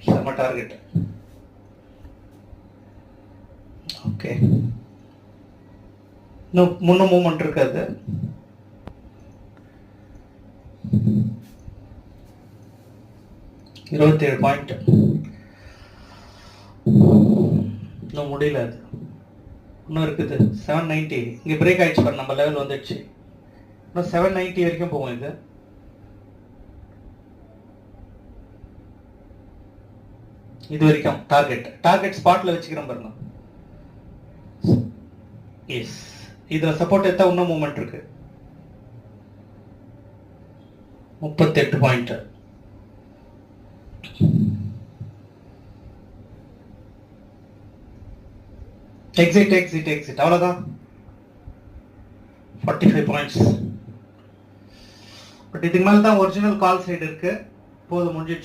செம target. Okay, இன்னும் முன்ன மூவ்மெண்ட் இருக்காது. $27 இன்னும் முடியல. அது இன்னும் இருக்குது. 790 இங்கே பிரேக் ஆயிடுச்சு பாரு, நம்ம லெவல் வந்துடுச்சு. இன்னும் 790 வரைக்கும் போகும். இது இது வரைக்கும் டார்கெட் ஸ்பாட்ல வச்சுக்கிறோம் பாருங்க. எஸ், இதுல சப்போர்ட் எடுத்தா இன்னும் மூவ்மெண்ட் இருக்கு. 38 எக்ஸிட் அவ்வளவுதான். 45 பாயிண்ட்ஸ். பட் இதுக்கு மேல தான் ஒரிஜினல் கால் சைடு இருக்கு. போது முடிஞ்சிடுச்சு.